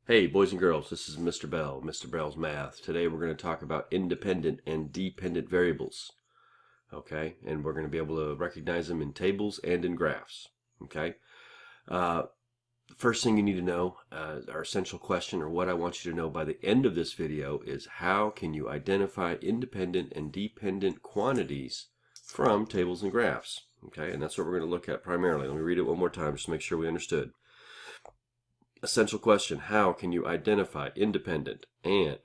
Hey boys and girls, this is Mr. Bell, Mr. Bell's Math. Today we're going to talk about independent and dependent variables. Okay, and we're going to be able to recognize them in tables and in graphs. Okay, the first thing you need to know, our essential question, or what I want you to know by the end of this video, is how can you identify independent and dependent quantities from tables and graphs? Okay, and that's what we're going to look at primarily. Let me read it one more time just to make sure we understood. Essential question: how can you identify independent and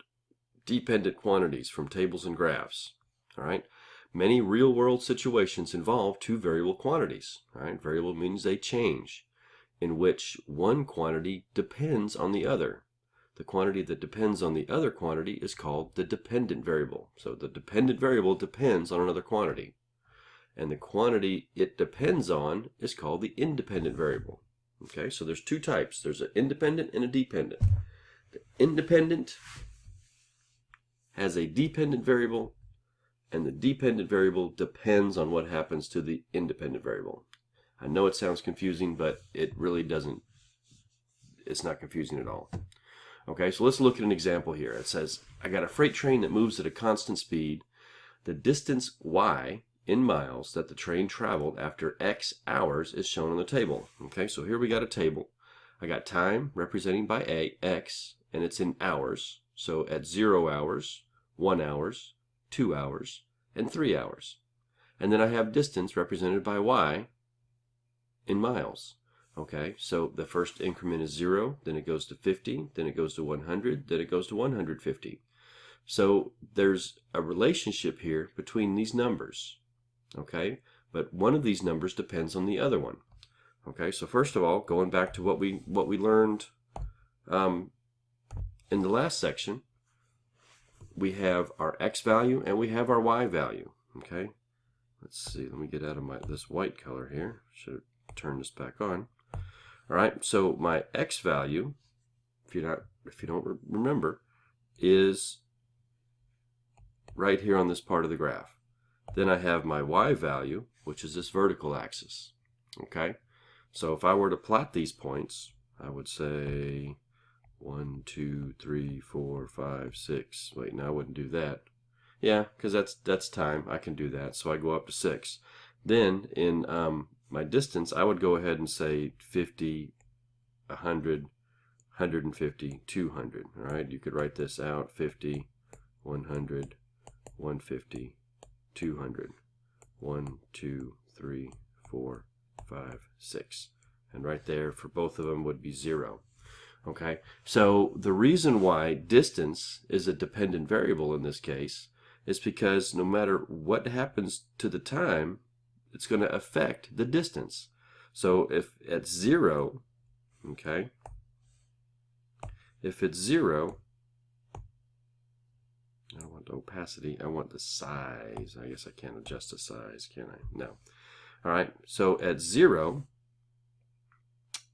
dependent quantities from tables and graphs? All right. Many real-world situations involve two variable quantities. All right. Variable means they change, in which one quantity depends on the other. The quantity that depends on the other quantity is called the dependent variable. So the dependent variable depends on another quantity, and the quantity it depends on is called the independent variable. Okay, so there's two types. There's an independent and a dependent. The independent has a dependent variable, and the dependent variable depends on what happens to the independent variable. I know it sounds confusing, but it really doesn't. It's not confusing at all. Okay, so let's look at an example here. It says, I got a freight train that moves at a constant speed. The distance y in miles that the train traveled after X hours is shown on the table. Okay, so here we got a table. I got time representing by X, and it's in hours. So at 0 hours, 1 hours, 2 hours, and 3 hours. And then I have distance represented by Y in miles. Okay, so the first increment is 0, then it goes to 50, then it goes to 100, then it goes to 150. So there's a relationship here between these numbers. Okay, but one of these numbers depends on the other one. Okay, so first of all, going back to what we learned in the last section, we have our X value and we have our Y value. Okay, let's see. Let me get out of this white color here. Should have turned this back on. All right, so my X value, if you don't remember, is right here on this part of the graph. Then I have my Y value, which is this vertical axis. Okay, so if I were to plot these points, I would say 1, 2, 3, 4, 5, 6. Wait, no, I wouldn't do that. Yeah, because that's time. I can do that. So I go up to 6. Then in my distance, I would go ahead and say 50, 100, 150, 200. All right, you could write this out: 50, 100, 150, 200. 1, 2, 3, 4, 5, 6. And right there for both of them would be 0. Okay, so the reason why distance is a dependent variable in this case is because no matter what happens to the time, it's going to affect the distance. So if at 0, okay, if it's 0, I don't want the opacity, I want the size. I guess I can't adjust the size, can I? No. All right, so at 0,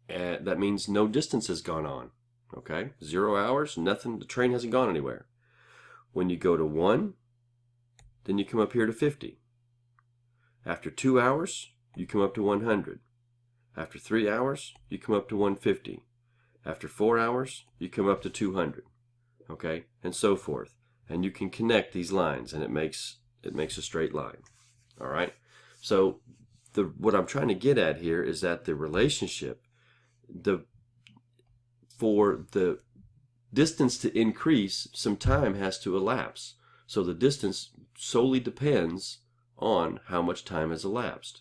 that means no distance has gone on. Okay, 0 hours, nothing, the train hasn't gone anywhere. When you go to 1, then you come up here to 50. After 2 hours, you come up to 100. After 3 hours, you come up to 150. After 4 hours, you come up to 200. Okay, and so forth. And you can connect these lines, and it makes a straight line. All right. So what I'm trying to get at here is that the relationship, for the distance to increase, some time has to elapse. So the distance solely depends on how much time has elapsed.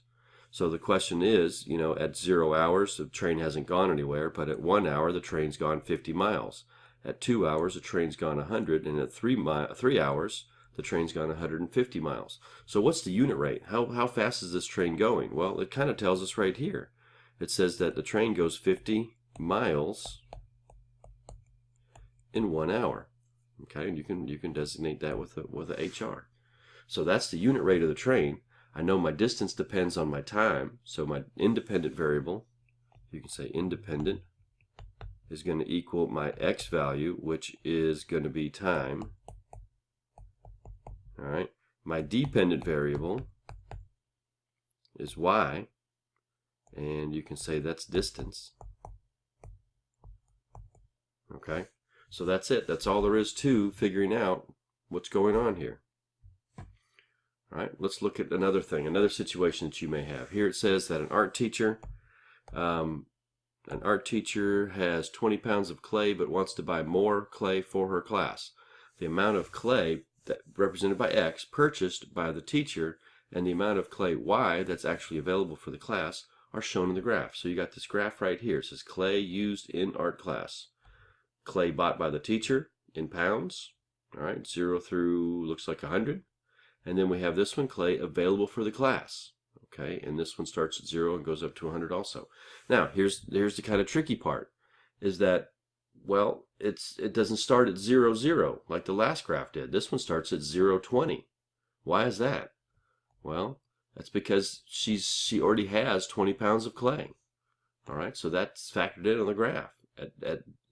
So the question is, at 0 hours, the train hasn't gone anywhere, but at 1 hour, the train's gone 50 miles. At 2 hours, the train's gone 100, and at 3 hours, the train's gone 150 miles. So what's the unit rate? How fast is this train going? Well, it kind of tells us right here. It says that the train goes 50 miles in 1 hour. Okay, and you can designate that with a HR. So that's the unit rate of the train. I know my distance depends on my time, so my independent variable, you can say independent, is going to equal my X value, which is going to be time. All right. My dependent variable is Y, and you can say that's distance. Okay, so that's it. That's all there is to figuring out what's going on here. All right, let's look at another thing, another situation that you may have. Here it says that an art teacher has 20 pounds of clay but wants to buy more clay for her class. The amount of clay that represented by X purchased by the teacher and the amount of clay Y that's actually available for the class are shown in the graph. So you got this graph right here. It says clay used in art class. Clay bought by the teacher in pounds. All right, 0 through looks like 100. And then we have this one, clay available for the class. Okay, and this one starts at 0 and goes up to 100 also. Now, here's the kind of tricky part, is that, well, it doesn't start at 0, 0 like the last graph did. This one starts at 0, 20. Why is that? Well, that's because she already has 20 pounds of clay. All right, so that's factored in on the graph.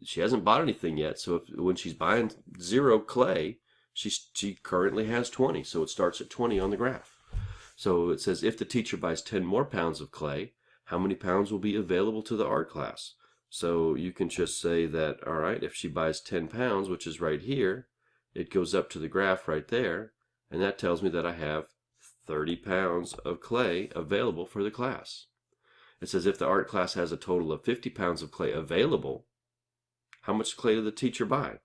She hasn't bought anything yet, so when she's buying 0 clay, she currently has 20, so it starts at 20 on the graph. So it says if the teacher buys 10 more pounds of clay, how many pounds will be available to the art class? So you can just say that, all right, if she buys 10 pounds, which is right here, it goes up to the graph right there, and that tells me that I have 30 pounds of clay available for the class. It says if the art class has a total of 50 pounds of clay available, how much clay did the teacher buy?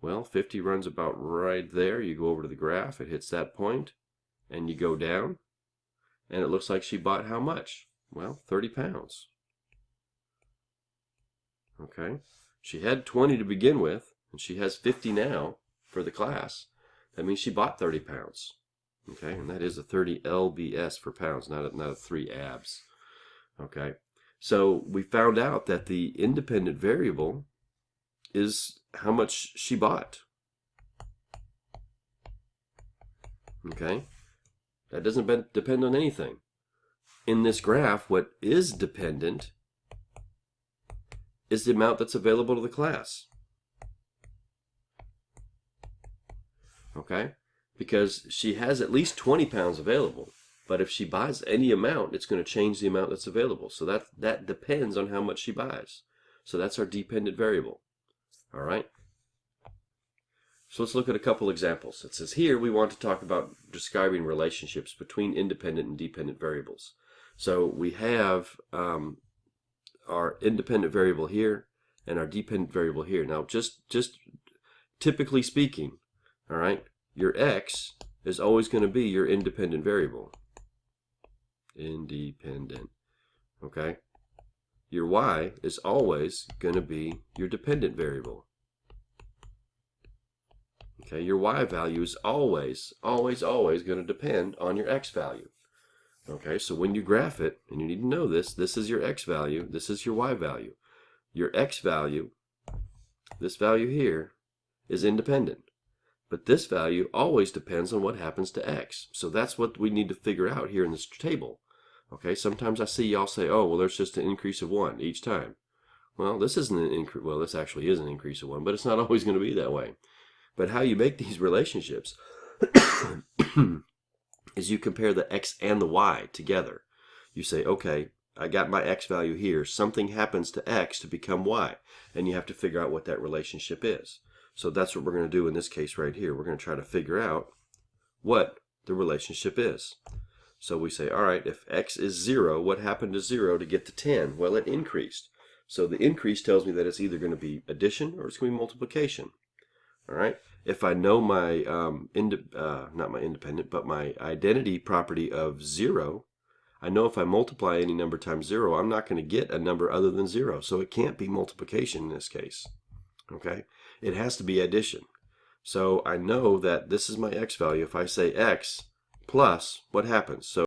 Well, 50 runs about right there. You go over to the graph, it hits that point, and you go down, and it looks like she bought how much? Well, 30 pounds. Okay, she had 20 to begin with, and she has 50 now for the class. That means she bought 30 pounds. Okay, and that is a 30 lbs for pounds, not a 3 abs. Okay, so we found out that the independent variable is how much she bought. Okay, that doesn't depend on anything. In this graph, what is dependent is the amount that's available to the class. Okay, because she has at least 20 pounds available, but if she buys any amount, it's going to change the amount that's available. So that depends on how much she buys. So that's our dependent variable. All right. So let's look at a couple examples. It says here we want to talk about describing relationships between independent and dependent variables. So we have our independent variable here and our dependent variable here. Now, just typically speaking, all right, your X is always going to be your independent variable. Independent. Okay. Your Y is always going to be your dependent variable. Okay, your Y value is always going to depend on your X value. Okay, so when you graph it, and you need to know this is your X value, this is your Y value. Your X value, this value here, is independent. But this value always depends on what happens to X. So that's what we need to figure out here in this table. Okay, sometimes I see y'all say, oh, well, there's just an increase of 1 each time. Well, this isn't an increase. Well, this actually is an increase of 1, but it's not always going to be that way. But how you make these relationships is you compare the X and the Y together. You say, okay, I got my X value here. Something happens to X to become Y, and you have to figure out what that relationship is. So that's what we're going to do in this case right here. We're going to try to figure out what the relationship is. So we say, all right, if X is 0, what happened to 0 to get to 10? Well, it increased. So the increase tells me that it's either going to be addition or it's going to be multiplication. All right. If I know my, not my independent, but my identity property of 0, I know if I multiply any number times 0, I'm not going to get a number other than 0. So it can't be multiplication in this case. Okay. It has to be addition. So I know that this is my X value. If I say X plus, what happens? So